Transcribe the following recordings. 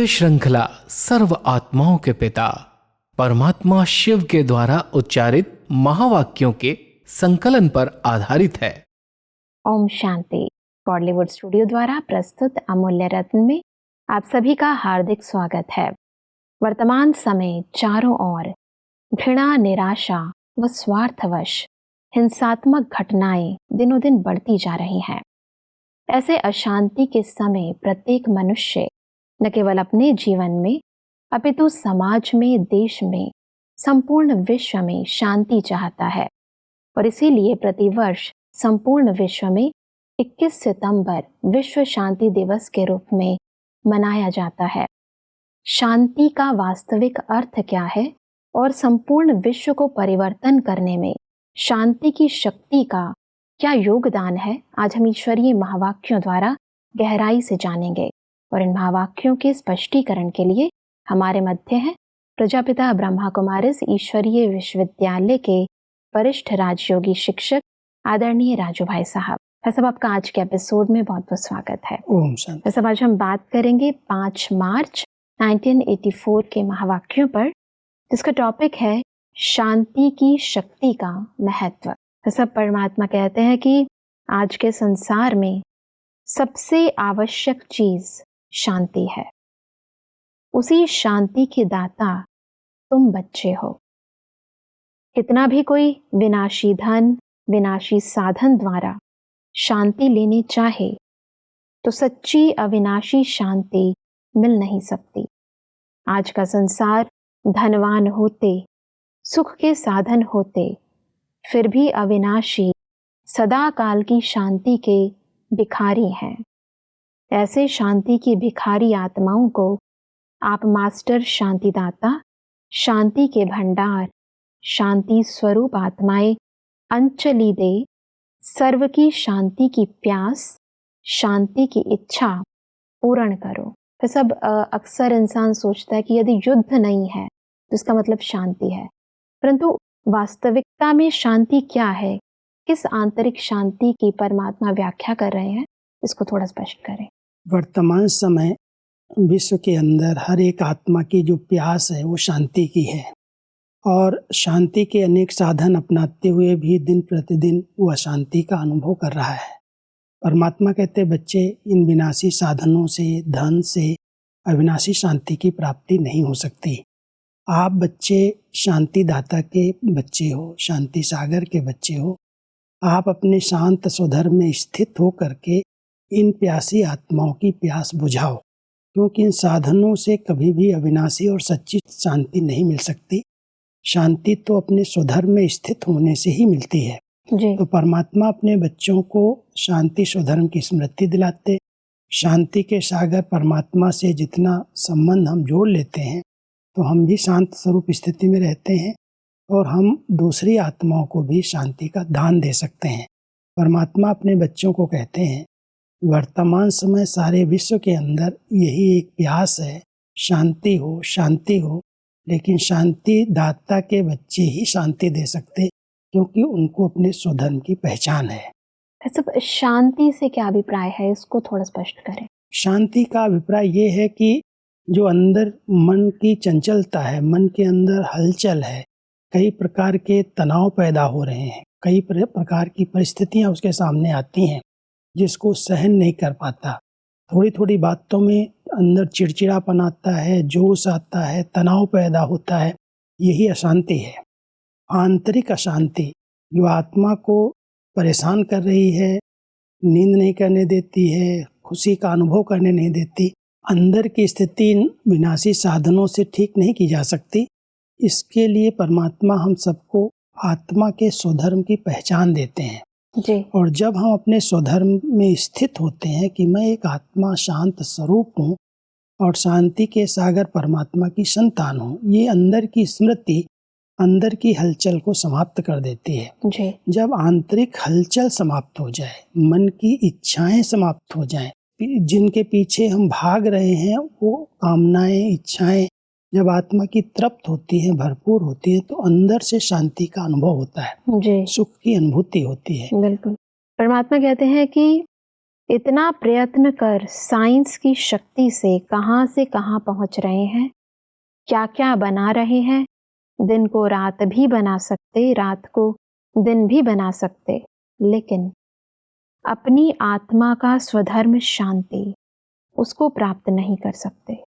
श्रृंखला सर्व आत्माओं के पिता परमात्मा शिव के द्वारा उच्चारित महावाक्यों के संकलन पर आधारित है। ओम शांति। बॉलीवुड स्टूडियो द्वारा प्रस्तुत अमूल्य रत्न में आप सभी का हार्दिक स्वागत है। वर्तमान समय चारों ओर घृणा, निराशा व स्वार्थवश हिंसात्मक घटनाएं दिनों दिन बढ़ती जा रही हैं। ऐसे अशांति के समय प्रत्येक मनुष्य न केवल अपने जीवन में अपितु समाज में, देश में, संपूर्ण विश्व में शांति चाहता है और इसीलिए प्रतिवर्ष संपूर्ण विश्व में 21 सितंबर विश्व शांति दिवस के रूप में मनाया जाता है। शांति का वास्तविक अर्थ क्या है और संपूर्ण विश्व को परिवर्तन करने में शांति की शक्ति का क्या योगदान है, आज हम ईश्वरीय महावाक्यों द्वारा गहराई से जानेंगे। और इन महावाक्यों के स्पष्टीकरण के लिए हमारे मध्य हैं प्रजापिता ब्रह्मा कुमारिस ईश्वरीय विश्वविद्यालय के वरिष्ठ राजयोगी शिक्षक आदरणीय राजू भाई साहब। भाई साहब, आपका आज के एपिसोड में बहुत बहुत स्वागत है। ओम शांति। भाई साहब, आज हम बात करेंगे 5 मार्च 1984 के महावाक्यों पर, जिसका टॉपिक है शांति की शक्ति का महत्व। भाई साहब, परमात्मा कहते हैं कि आज के संसार में सबसे आवश्यक चीज शांति है। उसी शांति के दाता तुम बच्चे हो। कितना भी कोई विनाशी धन, विनाशी साधन द्वारा शांति लेने चाहे तो सच्ची अविनाशी शांति मिल नहीं सकती। आज का संसार धनवान होते, सुख के साधन होते, फिर भी अविनाशी सदा काल की शांति के भिखारी हैं। ऐसे शांति की भिखारी आत्माओं को आप मास्टर शांतिदाता, शांति के भंडार, शांति स्वरूप आत्माएं अंचली दे, सर्व की शांति की प्यास, शांति की इच्छा पूर्ण करो। तो सब अक्सर इंसान सोचता है कि यदि युद्ध नहीं है तो इसका मतलब शांति है, परंतु वास्तविकता में शांति क्या है, किस आंतरिक शांति की परमात्मा व्याख्या कर रहे हैं, इसको थोड़ा स्पष्ट करें। वर्तमान समय विश्व के अंदर हर एक आत्मा की जो प्यास है वो शांति की है और शांति के अनेक साधन अपनाते हुए भी दिन प्रतिदिन वो अशांति का अनुभव कर रहा है। परमात्मा कहते बच्चे, इन विनाशी साधनों से, धन से अविनाशी शांति की प्राप्ति नहीं हो सकती। आप बच्चे शांति दाता के बच्चे हो, शांति सागर के बच्चे हो। आप अपने शांत स्वधर्म में स्थित हो करके इन प्यासी आत्माओं की प्यास बुझाओ, क्योंकि इन साधनों से कभी भी अविनाशी और सच्ची शांति नहीं मिल सकती। शांति तो अपने स्वधर्म में स्थित होने से ही मिलती है जी। तो परमात्मा अपने बच्चों को शांति स्वधर्म की स्मृति दिलाते, शांति के सागर परमात्मा से जितना संबंध हम जोड़ लेते हैं तो हम भी शांत स्वरूप स्थिति में रहते हैं और हम दूसरी आत्माओं को भी शांति का दान दे सकते हैं। परमात्मा अपने बच्चों को कहते हैं, वर्तमान समय सारे विश्व के अंदर यही एक प्यास है, शांति हो, शांति हो। लेकिन शांति दाता के बच्चे ही शांति दे सकते, क्योंकि उनको अपने स्वधर्म की पहचान है। ऐसा शांति से क्या अभिप्राय है, इसको थोड़ा स्पष्ट करें। शांति का अभिप्राय ये है कि जो अंदर मन की चंचलता है, मन के अंदर हलचल है, कई प्रकार के तनाव पैदा हो रहे हैं, कई प्रकार की परिस्थितियां उसके सामने आती हैं जिसको सहन नहीं कर पाता। थोड़ी थोड़ी बातों में अंदर चिड़चिड़ापन आता है, जोश आता है, तनाव पैदा होता है। यही अशांति है। आंतरिक अशांति जो आत्मा को परेशान कर रही है, नींद नहीं करने देती है, खुशी का अनुभव करने नहीं देती। अंदर की स्थिति इन विनाशी साधनों से ठीक नहीं की जा सकती। इसके लिए परमात्मा हम सबको आत्मा के स्वधर्म की पहचान देते हैं जी। और जब हम अपने स्वधर्म में स्थित होते हैं कि मैं एक आत्मा शांत स्वरूप हूँ और शांति के सागर परमात्मा की संतान हूँ, ये अंदर की स्मृति, अंदर की हलचल को समाप्त कर देती है जी। जब आंतरिक हलचल समाप्त हो जाए, मन की इच्छाएं समाप्त हो जाएं, जिनके पीछे हम भाग रहे हैं वो कामनाएं, इच्छाएं जब आत्मा की तृप्त होती है, भरपूर होती है, तो अंदर से शांति का अनुभव होता है जी। सुख की अनुभूति होती है। बिल्कुल। परमात्मा कहते हैं कि इतना प्रयत्न कर साइंस की शक्ति से कहाँ पहुंच रहे हैं, क्या क्या बना रहे हैं। दिन को रात भी बना सकते, रात को दिन भी बना सकते, लेकिन अपनी आत्मा का स्वधर्म शांति उसको प्राप्त नहीं कर सकते।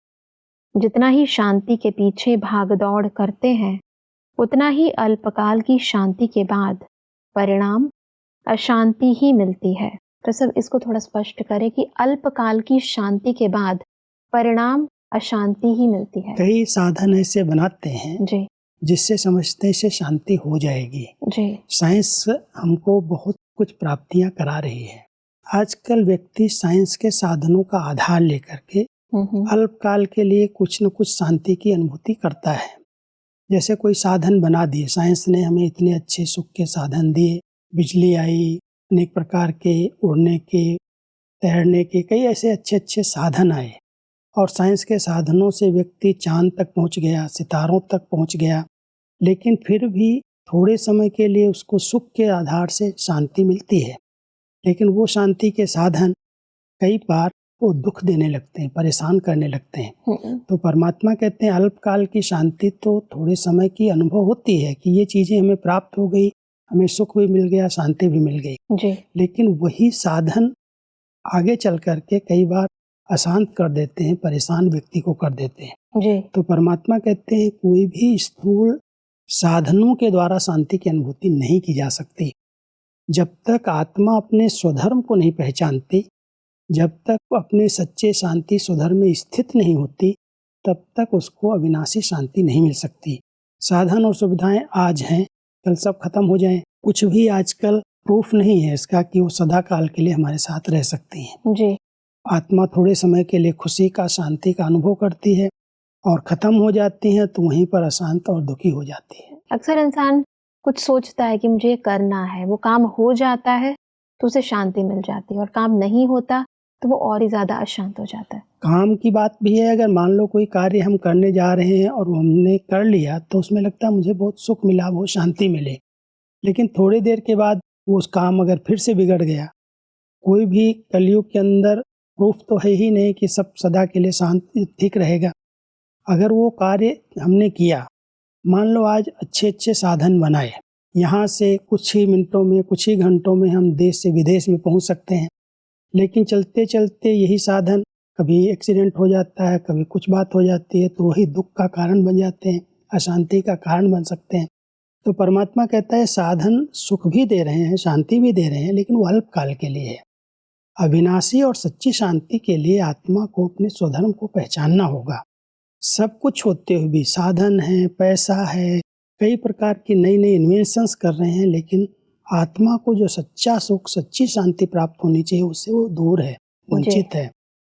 जितना ही शांति के पीछे भाग दौड़ करते हैं, उतना ही अल्पकाल की शांति के बाद परिणाम अशांति ही मिलती है। तो सब इसको थोड़ा स्पष्ट करें कि अल्पकाल की शांति के बाद परिणाम अशांति ही मिलती है। कई साधन ऐसे बनाते हैं जी जिससे समझते हैं इससे शांति हो जाएगी। जी साइंस हमको बहुत कुछ प्राप्तियां करा रही है। आजकल व्यक्ति साइंस के साधनों का आधार लेकर के अल्पकाल के लिए कुछ न कुछ शांति की अनुभूति करता है। जैसे कोई साधन बना दिए, साइंस ने हमें इतने अच्छे सुख के साधन दिए, बिजली आई, अनेक प्रकार के उड़ने के, तैरने के, कई ऐसे अच्छे अच्छे साधन आए और साइंस के साधनों से व्यक्ति चांद तक पहुंच गया, सितारों तक पहुंच गया, लेकिन फिर भी थोड़े समय के लिए उसको सुख के आधार से शांति मिलती है। लेकिन वो शांति के साधन कई बार वो दुख देने लगते हैं, परेशान करने लगते हैं। तो परमात्मा कहते हैं अल्पकाल की शांति तो थोड़े समय की अनुभव होती है कि ये चीज़ें हमें प्राप्त हो गई, हमें सुख भी मिल गया, शांति भी मिल गई जी। लेकिन वही साधन आगे चल करके कई बार अशांत कर देते हैं, परेशान व्यक्ति को कर देते हैं जी। तो परमात्मा कहते हैं कोई भी स्थूल साधनों के द्वारा शांति की अनुभूति नहीं की जा सकती। जब तक आत्मा अपने स्वधर्म को नहीं पहचानती, जब तक अपने सच्चे शांति स्वधर्म में स्थित नहीं होती, तब तक उसको अविनाशी शांति नहीं मिल सकती। साधन और सुविधाएं आज हैं, कल सब खत्म हो जाएं। कुछ भी आजकल प्रूफ नहीं है इसका कि वो सदा काल के लिए हमारे साथ रह सकती हैं। जी। आत्मा थोड़े समय के लिए खुशी का, शांति का अनुभव करती है और खत्म हो जाती है तो वहीं पर अशांत और दुखी हो जाती है। अक्सर इंसान कुछ सोचता है कि मुझे ये करना है, वो काम हो जाता है तो उसे शांति मिल जाती है, और काम नहीं होता तो वो और ही ज्यादा अशांत हो जाता है। काम की बात भी है, अगर मान लो कोई कार्य हम करने जा रहे हैं और वो हमने कर लिया तो उसमें लगता है मुझे बहुत सुख मिला, बहुत शांति मिले, लेकिन थोड़ी देर के बाद वो उस काम अगर फिर से बिगड़ गया। कोई भी कलयुग के अंदर प्रूफ तो है ही नहीं कि सब सदा के लिए शांति ठीक रहेगा। अगर वो कार्य हमने किया, मान लो आज अच्छे अच्छे साधन बनाए, यहाँ से कुछ ही मिनटों में, कुछ ही घंटों में हम देश से विदेश में पहुँच सकते हैं, लेकिन चलते चलते यही साधन कभी एक्सीडेंट हो जाता है, कभी कुछ बात हो जाती है, तो वही दुख का कारण बन जाते हैं, अशांति का कारण बन सकते हैं। तो परमात्मा कहता है साधन सुख भी दे रहे हैं, शांति भी दे रहे हैं, लेकिन वो अल्पकाल के लिए है। अविनाशी और सच्ची शांति के लिए आत्मा को अपने स्वधर्म को पहचानना होगा। सब कुछ होते हुए भी साधन है, पैसा है, कई प्रकार की नई नई इन्वेंशंस कर रहे हैं, लेकिन आत्मा को जो सच्चा सुख, सच्ची शांति प्राप्त होनी चाहिए उससे वो दूर है, वंचित है।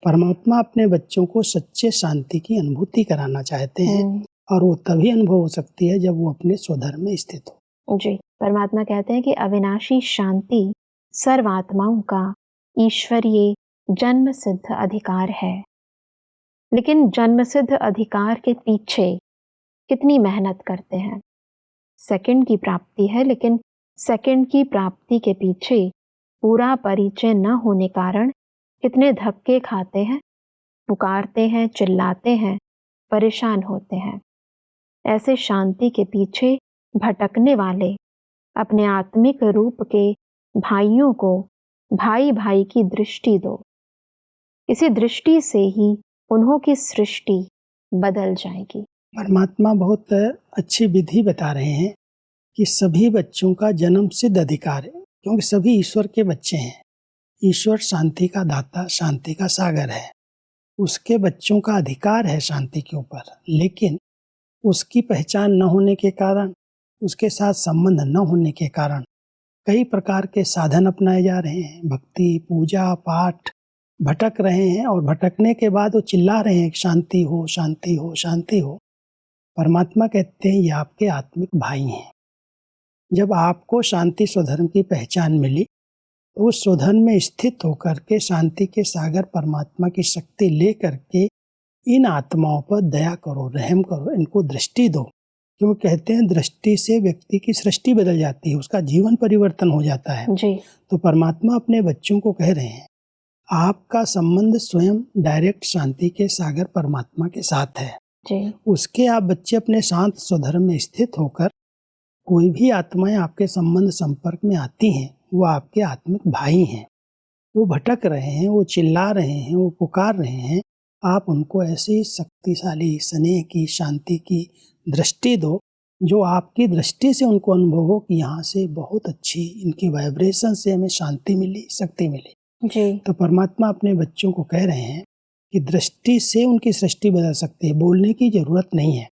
परमात्मा अपने बच्चों को सच्चे शांति की अनुभूति कराना चाहते हैं और वो तभी अनुभव हो सकती है जब वो अपने स्वधर्म में स्थित हो। जी। परमात्मा कहते हैं कि अविनाशी शांति सर्वात्माओं का ईश्वरीय जन्म सिद्ध अधिकार है, लेकिन जन्म सिद्ध अधिकार के पीछे कितनी मेहनत करते हैं। सेकंड की प्राप्ति है, लेकिन सेकंड की प्राप्ति के पीछे पूरा परिचय न होने कारण कितने धक्के खाते हैं, पुकारते हैं, चिल्लाते हैं, परेशान होते हैं। ऐसे शांति के पीछे भटकने वाले अपने आत्मिक रूप के भाइयों को भाई भाई की दृष्टि दो। इसी दृष्टि से ही उन्हों की सृष्टि बदल जाएगी। परमात्मा बहुत अच्छी विधि बता रहे हैं कि सभी बच्चों का जन्म सिद्ध अधिकार है, क्योंकि सभी ईश्वर के बच्चे हैं। ईश्वर शांति का दाता, शांति का सागर है। उसके बच्चों का अधिकार है शांति के ऊपर, लेकिन उसकी पहचान न होने के कारण, उसके साथ संबंध न होने के कारण कई प्रकार के साधन अपनाए जा रहे हैं। भक्ति, पूजा, पाठ, भटक रहे हैं और भटकने के बाद वो चिल्ला रहे हैं शांति हो, शांति हो, शांति हो। परमात्मा कहते हैं ये आपके आत्मिक भाई हैं। जब आपको शांति स्वधर्म की पहचान मिली तो उस स्वधर्म में स्थित होकर के शांति के सागर परमात्मा की शक्ति ले करके इन आत्माओं पर दया करो, रहम करो, इनको दृष्टि दो। क्यों कहते हैं दृष्टि से व्यक्ति की सृष्टि बदल जाती है, उसका जीवन परिवर्तन हो जाता है। जी। तो परमात्मा अपने बच्चों को कह रहे हैं आपका संबंध स्वयं डायरेक्ट शांति के सागर परमात्मा के साथ है। जी उसके आप बच्चे अपने शांत स्वधर्म में स्थित होकर, कोई भी आत्माएं आपके संबंध संपर्क में आती हैं, वो आपके आत्मिक भाई हैं। वो भटक रहे हैं, वो चिल्ला रहे हैं, वो पुकार रहे हैं, आप उनको ऐसी शक्तिशाली स्नेह की, शांति की दृष्टि दो जो आपकी दृष्टि से उनको अनुभव हो कि यहाँ से बहुत अच्छी इनकी वाइब्रेशन से हमें शांति मिली, शक्ति मिली। जी तो परमात्मा अपने बच्चों को कह रहे हैं कि दृष्टि से उनकी सृष्टि बदल सकती है, बोलने की जरूरत नहीं है।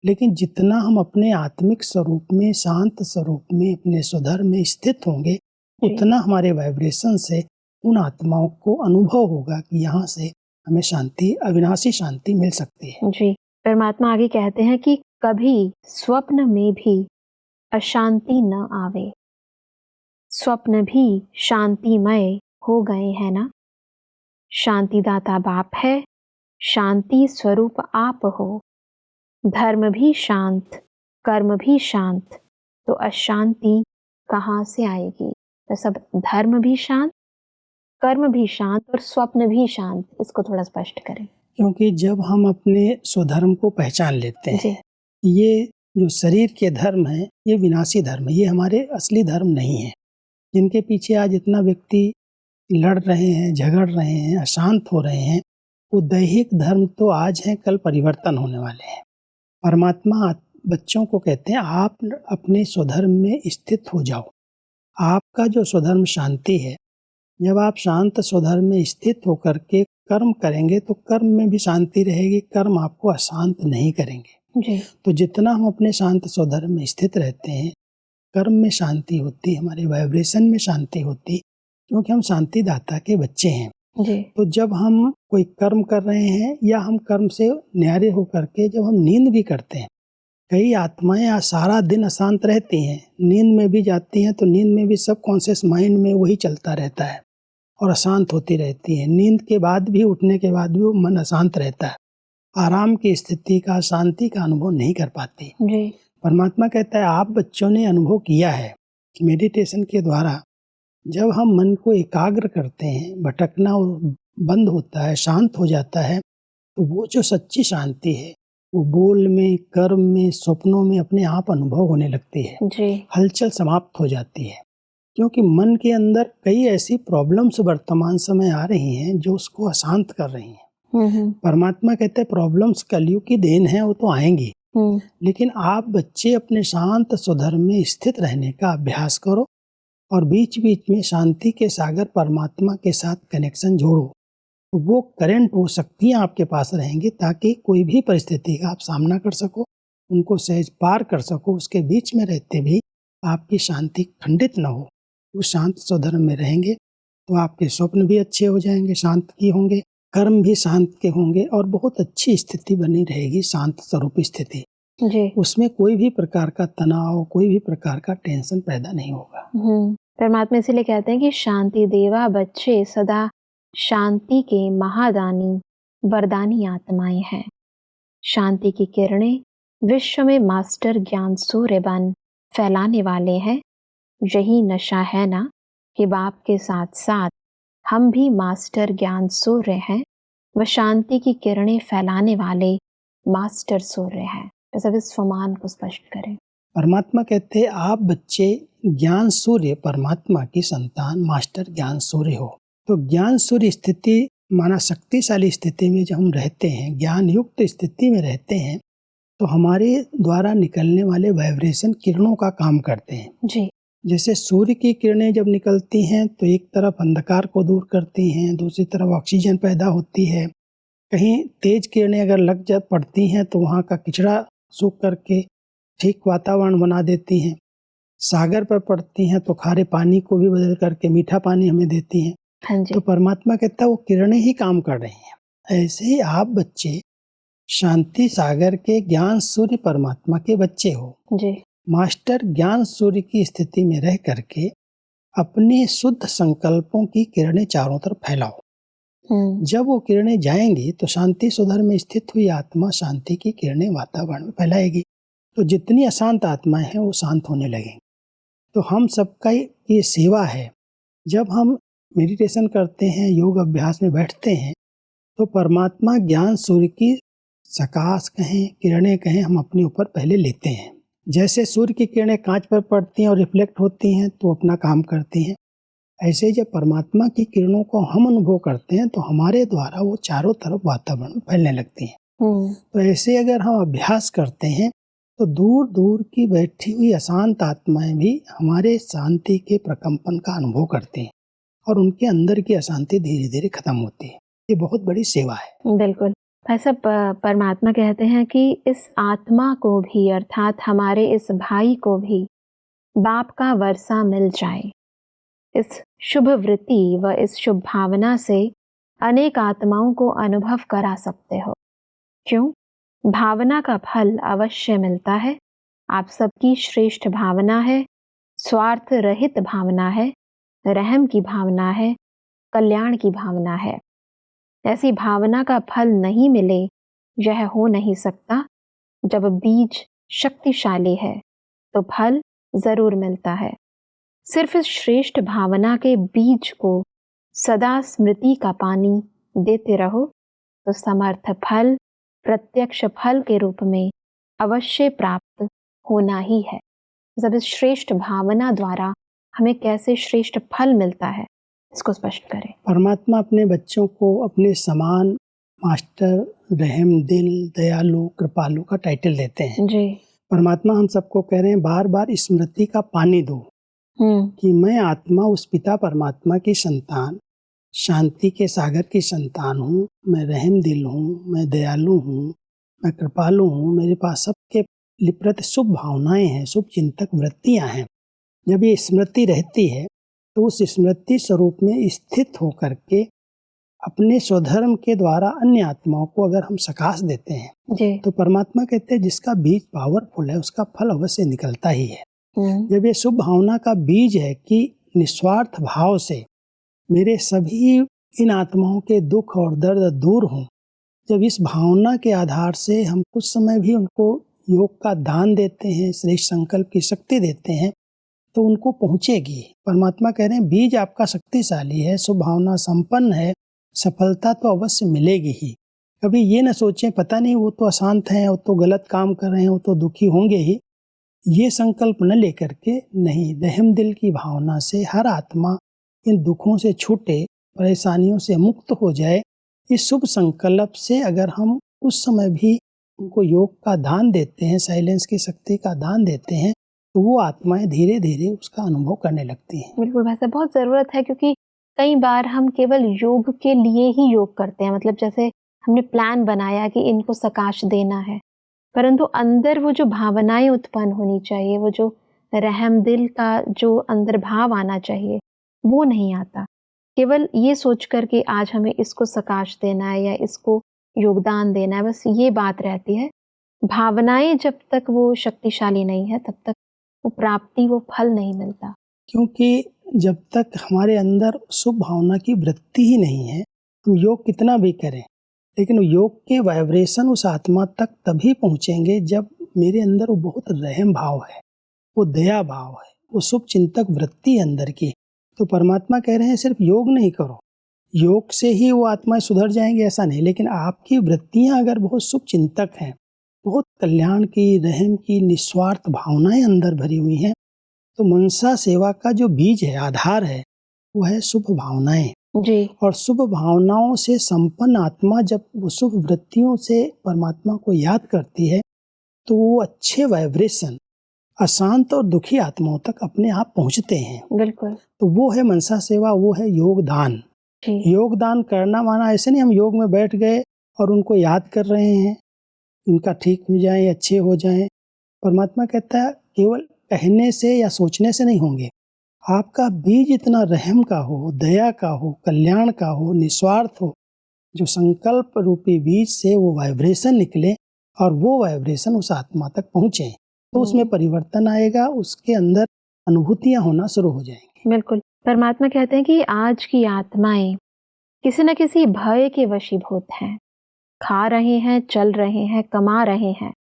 लेकिन जितना हम अपने आत्मिक स्वरूप में, शांत स्वरूप में, अपने स्वधर्म में स्थित होंगे, उतना हमारे वाइब्रेशन से उन आत्माओं को अनुभव होगा कि यहाँ से हमें शांति, अविनाशी शांति मिल सकती है। जी परमात्मा आगे कहते हैं कि कभी स्वप्न में भी अशांति न आवे, स्वप्न भी शांतिमय हो गए हैं ना। शांतिदाता बाप है, शांति स्वरूप आप हो। धर्म भी शांत, कर्म भी शांत, तो अशांति कहाँ से आएगी। तो सब धर्म भी शांत, कर्म भी शांत और स्वप्न भी शांत, इसको थोड़ा स्पष्ट करें। क्योंकि जब हम अपने स्वधर्म को पहचान लेते हैं, जी ये जो शरीर के धर्म है, ये विनाशी धर्म है, ये हमारे असली धर्म नहीं है। जिनके पीछे आज इतना व्यक्ति लड़ रहे हैं, झगड़ रहे हैं, अशांत हो रहे हैं, वो दैहिक धर्म तो आज हैं, कल परिवर्तन होने वाले हैं। परमात्मा बच्चों को कहते हैं, आप अपने स्वधर्म में स्थित हो जाओ। आपका जो स्वधर्म शांति है, जब आप शांत स्वधर्म में स्थित होकर के कर्म करेंगे तो कर्म में भी शांति रहेगी, कर्म आपको अशांत नहीं करेंगे। जी तो जितना हम अपने शांत स्वधर्म में स्थित रहते हैं, कर्म में शांति होती, हमारे वाइब्रेशन में शांति होती, क्योंकि हम शांति दाता के बच्चे हैं। जी तो जब हम कोई कर्म कर रहे हैं या हम कर्म से न्यारे होकर के जब हम नींद भी करते हैं, कई आत्माएं आज सारा दिन अशांत रहती हैं, नींद में भी जाती हैं, तो नींद में भी सब कॉन्शियस माइंड में वही चलता रहता है और अशांत होती रहती है। नींद के बाद भी, उठने के बाद भी वो मन अशांत रहता है, आराम की स्थिति का, शांति का अनुभव नहीं कर पाती। जी परमात्मा कहता है, आप बच्चों ने अनुभव किया है कि मेडिटेशन के द्वारा जब हम मन को एकाग्र करते हैं, भटकना बंद होता है, शांत हो जाता है, तो वो जो सच्ची शांति है वो बोल में, कर्म में, सपनों में अपने आप अनुभव होने लगती है। जी हलचल समाप्त हो जाती है, क्योंकि मन के अंदर कई ऐसी प्रॉब्लम्स वर्तमान समय आ रही हैं जो उसको अशांत कर रही हैं। परमात्मा कहते हैं, प्रॉब्लम्स कलयुग की देन है, वो तो आएंगी, लेकिन आप बच्चे अपने शांत स्वधर्म में स्थित रहने का अभ्यास करो और बीच बीच में शांति के सागर परमात्मा के साथ कनेक्शन जोड़ो। तो वो करंट, वो शक्तियाँ आपके पास रहेंगी ताकि कोई भी परिस्थिति का आप सामना कर सको, उनको सहज पार कर सको। उसके बीच में रहते भी आपकी शांति खंडित न हो। वो शांत स्वधर्म में रहेंगे तो आपके स्वप्न भी अच्छे हो जाएंगे, शांत की होंगे, कर्म भी शांत के होंगे और बहुत अच्छी स्थिति बनी रहेगी, शांत स्वरूप स्थिति। जी उसमें कोई भी प्रकार का तनाव, कोई भी प्रकार का टेंशन पैदा नहीं होगा। परमात्मा इसीलिए कहते हैं कि शांति देवा बच्चे सदा शांति के महादानी वरदानी आत्माएं हैं। शांति की किरणें विश्व में मास्टर ज्ञान सूर्य बन फैलाने वाले हैं। यही नशा है ना कि बाप के साथ साथ हम भी मास्टर ज्ञान सूर्य हैं, व शांति की किरणें फैलाने वाले मास्टर सूर्य हैं। तो सब इस फरमान को स्पष्ट करें। परमात्मा कहते हैं, आप बच्चे ज्ञान सूर्य, परमात्मा की संतान, मास्टर ज्ञान सूर्य हो। तो ज्ञान सूर्य स्थिति माना शक्तिशाली स्थिति में जब हम रहते हैं, ज्ञान युक्त स्थिति में रहते हैं, तो हमारे द्वारा निकलने वाले वाइब्रेशन किरणों का काम करते हैं। जी जैसे सूर्य की किरणें जब निकलती हैं तो एक तरफ अंधकार को दूर करती हैं, दूसरी तरफ ऑक्सीजन पैदा होती है। कहीं तेज किरणें अगर लग जा पड़ती हैं तो वहाँ का कचरा सूख करके ठीक वातावरण बना देती हैं। सागर पर पड़ती हैं तो खारे पानी को भी बदल करके मीठा पानी हमें देती हैं। हाँ जी तो परमात्मा कहता है वो किरणें ही काम कर रही हैं। ऐसे ही आप बच्चे शांति सागर के ज्ञान सूर्य परमात्मा के बच्चे हो। जी मास्टर ज्ञान सूर्य की स्थिति में रह करके अपने शुद्ध संकल्पों की किरणें चारों तरफ फैलाओ। जब वो किरणें जाएंगी तो शांति सुधर में स्थित हुई आत्मा शांति की किरणें वातावरण में फैलाएगी, तो जितनी अशांत आत्माएं हैं वो शांत होने लगेंगी। तो हम सबका ये सेवा है, जब हम मेडिटेशन करते हैं, योग अभ्यास में बैठते हैं, तो परमात्मा ज्ञान सूर्य की प्रकाश कहें, किरणें कहें, हम अपने ऊपर पहले लेते हैं। जैसे सूर्य की किरणें कांच पर पड़ती हैं और रिफ्लेक्ट होती हैं तो अपना काम करती हैं, ऐसे जब परमात्मा की किरणों को हम अनुभव करते हैं तो हमारे द्वारा वो चारों तरफ वातावरण में फैलने लगती हैं। तो ऐसे अगर हम अभ्यास करते हैं तो दूर दूर की बैठी हुई अशांत आत्माएं भी हमारे शांति के प्रकंपन का अनुभव करते हैं और उनके अंदर की अशांति धीरे धीरे खत्म होती है। ये बहुत बड़ी सेवा है। बिल्कुल भाई साहब, परमात्मा कहते हैं कि इस आत्मा को भी, अर्थात हमारे इस भाई को भी बाप का वर्षा मिल जाए। इस शुभ वृत्ति व इस शुभ भावना से अनेक आत्माओं को अनुभव करा सकते हो। क्यों? भावना का फल अवश्य मिलता है। आप सबकी श्रेष्ठ भावना है, स्वार्थ रहित भावना है, रहम की भावना है, कल्याण की भावना है। ऐसी भावना का फल नहीं मिले, यह हो नहीं सकता। जब बीज शक्तिशाली है तो फल जरूर मिलता है। सिर्फ इस श्रेष्ठ भावना के बीज को सदा स्मृति का पानी देते रहो तो समर्थ फल प्रत्यक्ष फल के रूप में अवश्य प्राप्त होना ही है। जब इस श्रेष्ठ भावना द्वारा हमें कैसे श्रेष्ठ फल मिलता है, इसको स्पष्ट करें। परमात्मा अपने बच्चों को अपने समान मास्टर, रहम दिल, दयालु, कृपालु का टाइटल देते हैं जी। परमात्मा हम सबको कह रहे हैं बार बार स्मृति का पानी दो कि मैं आत्मा उस पिता परमात्मा की संतान, शांति के सागर की संतान हूँ, मैं रहम दिल हूँ, मैं दयालु हूँ, मैं कृपालु हूँ, मेरे पास सबके प्रति शुभ भावनाएं हैं, शुभ चिंतक वृत्तियाँ हैं। जब ये स्मृति रहती है तो उस स्मृति स्वरूप में स्थित होकर के अपने स्वधर्म के द्वारा अन्य आत्माओं को अगर हम सकाश देते हैं जी। तो परमात्मा कहते हैं जिसका बीज पावरफुल है उसका फल अवश्य निकलता ही है। जब ये शुभ भावना का बीज है कि निस्वार्थ भाव से मेरे सभी इन आत्माओं के दुख और दर्द दूर हों, जब इस भावना के आधार से हम कुछ समय भी उनको योग का दान देते हैं, श्रेष्ठ संकल्प की शक्ति देते हैं, तो उनको पहुँचेगी। परमात्मा कह रहे हैं बीज आपका शक्तिशाली है, शुभ भावना संपन्न है, सफलता तो अवश्य मिलेगी ही। कभी ये न सोचें पता नहीं वो तो अशांत हैं, वो तो गलत काम कर रहे हैं, वो तो दुखी होंगे ही, ये संकल्प न लेकर के नहीं, रहम दिल की भावना से हर आत्मा इन दुखों से छूटे, परेशानियों से मुक्त हो जाए, इस शुभ संकल्प से अगर हम उस समय भी उनको योग का दान देते हैं, साइलेंस की शक्ति का दान देते हैं, तो वो आत्माएं धीरे धीरे उसका अनुभव करने लगती हैं। बिल्कुल भाई साहब, बहुत ज़रूरत है, क्योंकि कई बार हम केवल योग के लिए ही योग करते हैं। मतलब जैसे हमने प्लान बनाया कि इनको सकाश देना है, परंतु अंदर वो जो भावनाएं उत्पन्न होनी चाहिए, वो जो रहम दिल का जो अंदर भाव आना चाहिए, वो नहीं आता। केवल ये सोच कर कि आज हमें इसको सकाश देना है या इसको योगदान देना है, बस ये बात रहती है। भावनाएं जब तक वो शक्तिशाली नहीं है तब तक वो प्राप्ति, वो फल नहीं मिलता। क्योंकि जब तक हमारे अंदर शुभ भावना की वृत्ति ही नहीं है, हम योग कितना भी करें, लेकिन योग के वाइब्रेशन उस आत्मा तक तभी पहुँचेंगे जब मेरे अंदर वो बहुत रहम भाव है, वो दया भाव है, वो शुभ चिंतक वृत्ति है अंदर की। तो परमात्मा कह रहे हैं सिर्फ योग नहीं करो, योग से ही वो आत्माएं सुधर जाएंगी ऐसा नहीं, लेकिन आपकी वृत्तियां अगर बहुत शुभ चिंतक हैं, बहुत कल्याण की, रहम की, निस्वार्थ भावनाएं अंदर भरी हुई हैं, तो मनसा सेवा का जो बीज है, आधार है, वो है शुभ भावनाएं। जी। और शुभ भावनाओं से संपन्न आत्मा जब वो शुभ वृत्तियों से परमात्मा को याद करती है तो वो अच्छे वाइब्रेशन अशांत और दुखी आत्माओं तक अपने आप पहुंचते हैं। बिल्कुल। तो वो है मनसा सेवा, वो है योगदान। योगदान करना माना ऐसे नहीं हम योग में बैठ गए और उनको याद कर रहे हैं इनका ठीक हो जाए, अच्छे हो जाएं। परमात्मा कहता है केवल कहने से या सोचने से नहीं होंगे, आपका बीज इतना रहम का हो, दया का हो, कल्याण का हो, निस्वार्थ हो, जो संकल्प रूपी बीज से वो वाइब्रेशन निकले और वो वाइब्रेशन उस आत्मा तक पहुँचे, तो उसमें परिवर्तन आएगा, उसके अंदर अनुभूतियाँ होना शुरू हो जाएंगी। बिल्कुल। परमात्मा कहते हैं कि आज की आत्माएं किसी न किसी भय के वशीभूत हैं, खा रहे हैं, चल रहे हैं, कमा रहे हैं,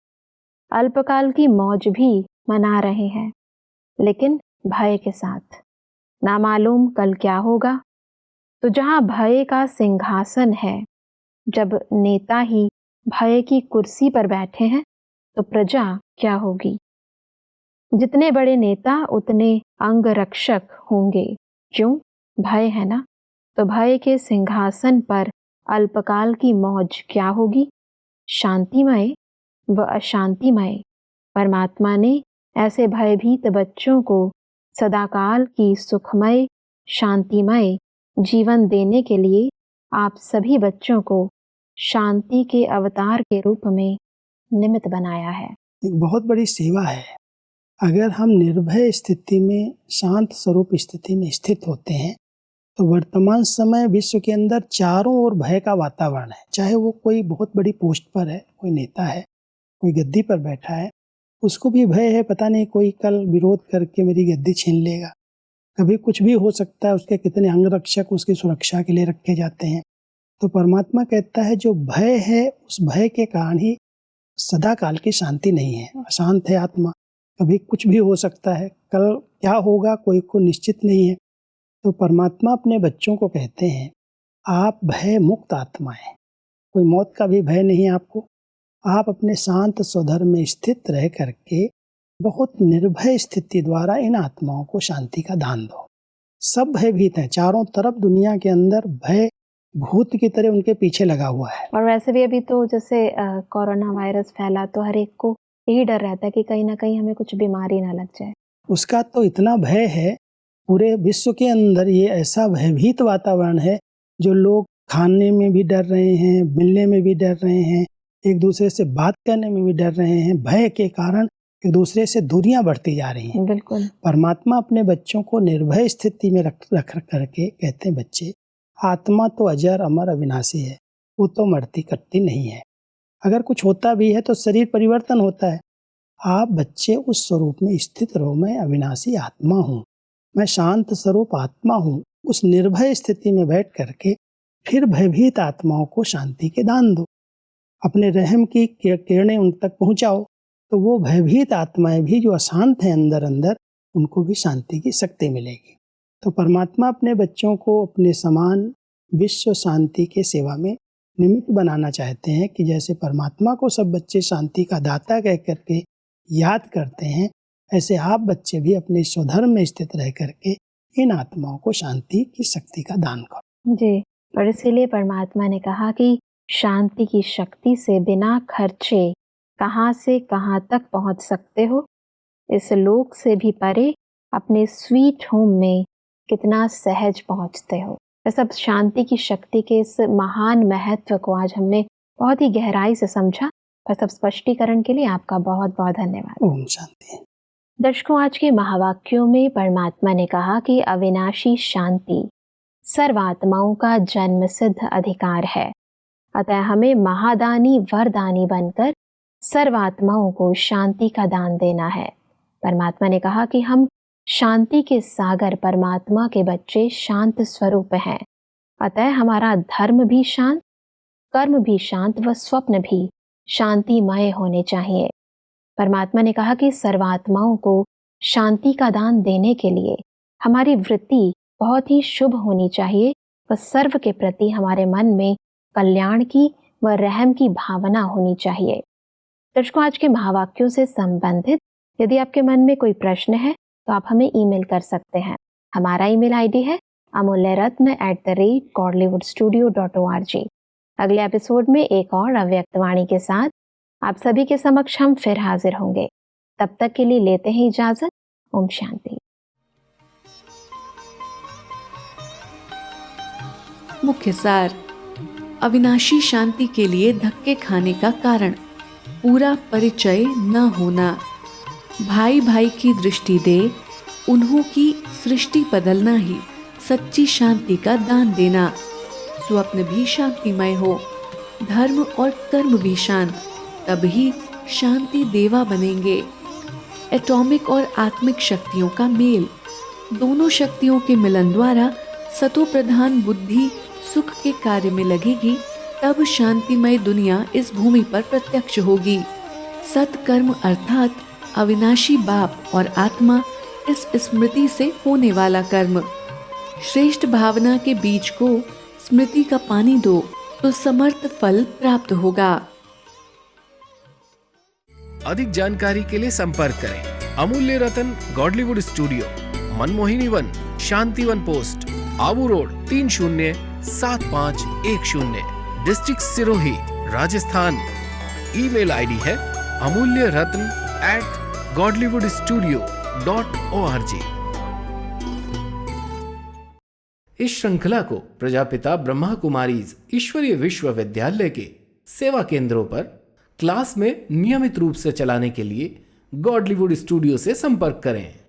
अल्पकाल की मौज भी मना रहे हैं, लेकिन भय के साथ। ना मालूम कल क्या होगा, तो जहाँ भय का सिंहासन है, जब नेता ही भय की कुर्सी पर बैठे हैं तो प्रजा क्या होगी? जितने बड़े नेता उतने अंगरक्षक होंगे। क्यों? भय है ना। तो भय के सिंहासन पर अल्पकाल की मौज क्या होगी? शांतिमय व अशांतिमय। परमात्मा ने ऐसे भयभीत बच्चों को सदाकाल की सुखमय शांतिमय जीवन देने के लिए आप सभी बच्चों को शांति के अवतार के रूप में निमित्त बनाया है। एक बहुत बड़ी सेवा है। अगर हम निर्भय स्थिति में, शांत स्वरूप स्थिति में स्थित होते हैं तो वर्तमान समय विश्व के अंदर चारों ओर भय का वातावरण है। चाहे वो कोई बहुत बड़ी पोस्ट पर है, कोई नेता है, कोई गद्दी पर बैठा है, उसको भी भय है, पता नहीं कोई कल विरोध करके मेरी गद्दी छीन लेगा। कभी कुछ भी हो सकता है। उसके कितने अंगरक्षक उसकी सुरक्षा के लिए रखे जाते हैं। तो परमात्मा कहता है जो भय है, उस भय के कारण ही सदा काल की शांति नहीं है। अशांत है आत्मा, कभी कुछ भी हो सकता है, कल क्या होगा कोई को निश्चित नहीं है। तो परमात्मा अपने बच्चों को कहते हैं आप भय मुक्त आत्मा है, कोई मौत का भी भय नहीं आपको। आप अपने शांत स्वधर्म में स्थित रह करके बहुत निर्भय स्थिति द्वारा इन आत्माओं को शांति का दान दो। सब भयभीत हैं, चारों तरफ दुनिया के अंदर भय भूत की तरह उनके पीछे लगा हुआ है। और वैसे भी अभी तो जैसे कोरोना वायरस फैला तो हर एक को यही डर रहता है कि कहीं ना कहीं हमें कुछ बीमारी ना लग जाए। उसका तो इतना भय है, पूरे विश्व के अंदर ये ऐसा भयभीत वातावरण है जो लोग खाने में भी डर रहे हैं, मिलने में भी डर रहे हैं, एक दूसरे से बात करने में भी डर रहे हैं। भय के कारण एक दूसरे से दूरियां बढ़ती जा रही हैं। बिल्कुल। परमात्मा अपने बच्चों को निर्भय स्थिति में रख करके कहते हैं बच्चे आत्मा तो अजर अमर अविनाशी है, वो तो मरती कटती नहीं है। अगर कुछ होता भी है तो शरीर परिवर्तन होता है। आप बच्चे उस स्वरूप में स्थित रहो, मैं अविनाशी आत्मा हूँ, मैं शांत स्वरूप आत्मा हूँ। उस निर्भय स्थिति में बैठ करके फिर भयभीत आत्माओं को शांति के दान दो, अपने रहम की किरणें उन तक पहुँचाओ, तो वो भयभीत आत्माएं भी जो अशांत हैं अंदर अंदर, उनको भी शांति की शक्ति मिलेगी। तो परमात्मा अपने बच्चों को अपने समान विश्व शांति के सेवा में निमित्त बनाना चाहते हैं कि जैसे परमात्मा को सब बच्चे शांति का दाता कह करके याद करते हैं, ऐसे आप बच्चे भी अपने स्वधर्म में स्थित रह करके इन आत्माओं को शांति की शक्ति का दान करो। जी, और इसीलिए परमात्मा ने कहा कि शांति की शक्ति से बिना खर्चे कहाँ से कहाँ तक पहुँच सकते हो। इस लोक से भी परे अपने स्वीट होम में कितना सहज पहुँचते हो। सब शांति की शक्ति के इस महान महत्व को आज हमने बहुत ही गहराई से समझा। और सब स्पष्टीकरण के लिए आपका बहुत बहुत धन्यवाद। ओम शांति। दर्शकों, आज के महावाक्यों में परमात्मा ने कहा कि अविनाशी शांति सर्वात्माओं का जन्म सिद्ध अधिकार है, अतः हमें महादानी वरदानी बनकर सर्वात्माओं को शांति का दान देना है। परमात्मा ने कहा कि हम शांति के सागर परमात्मा के बच्चे शांत स्वरूप हैं, अतः हमारा धर्म भी शांत, कर्म भी शांत व स्वप्न भी शांतिमय होने चाहिए। परमात्मा ने कहा कि सर्वात्माओं को शांति का दान देने के लिए हमारी वृत्ति बहुत ही शुभ होनी चाहिए व सर्व के प्रति हमारे मन में कल्याण की व रहम की भावना होनी चाहिए। दर्शकों, आज के महावाक्यों से संबंधित यदि आपके मन में कोई प्रश्न है तो आप हमें ईमेल कर सकते हैं। हमारा ईमेल आईडी है amulyaratna@godlywoodstudio.org। अगले एपिसोड में एक और अव्यक्त वाणी के साथ आप सभी के समक्ष हम फिर हाजिर होंगे। तब तक के लिए लेते हैं इजाजत। ओम शांति। मुख्य सार, अविनाशी शांति के लिए धक्के खाने का कारण पूरा परिचय न होना, भाई भाई की दृष्टि दे उन्हों की सृष्टि बदलना ही सच्ची शांति का दान देना, स्वप्न भी शांतिमय हो, धर्म और कर्म भी शांत, तभी शांति देवा बनेंगे। एटॉमिक और आत्मिक शक्तियों का मेल, दोनों शक्तियों के मिलन द्वारा सतो प्रधान बुद्धि सुख के कार्य में लगेगी, तब शांतिमय दुनिया इस भूमि पर प्रत्यक्ष होगी। सत्कर्म अर्थात अविनाशी बाप और आत्मा, इस स्मृति से होने वाला कर्म, श्रेष्ठ भावना के बीज को स्मृति का पानी दो तो समर्थ फल प्राप्त होगा। अधिक जानकारी के लिए संपर्क करें Amulya Ratan Godlywood studio, Manmohini Van, Shantivan post, Abu road 307510, district Sirohi, Rajasthan. Email ID है amulyaratn@godlywoodstudio.org। इस श्रृंखला को प्रजापिता ब्रह्मा कुमारीज ईश्वरीय विश्वविद्यालय के सेवा केंद्रों पर क्लास में नियमित रूप से चलाने के लिए गॉडलीवुड स्टूडियो से संपर्क करें।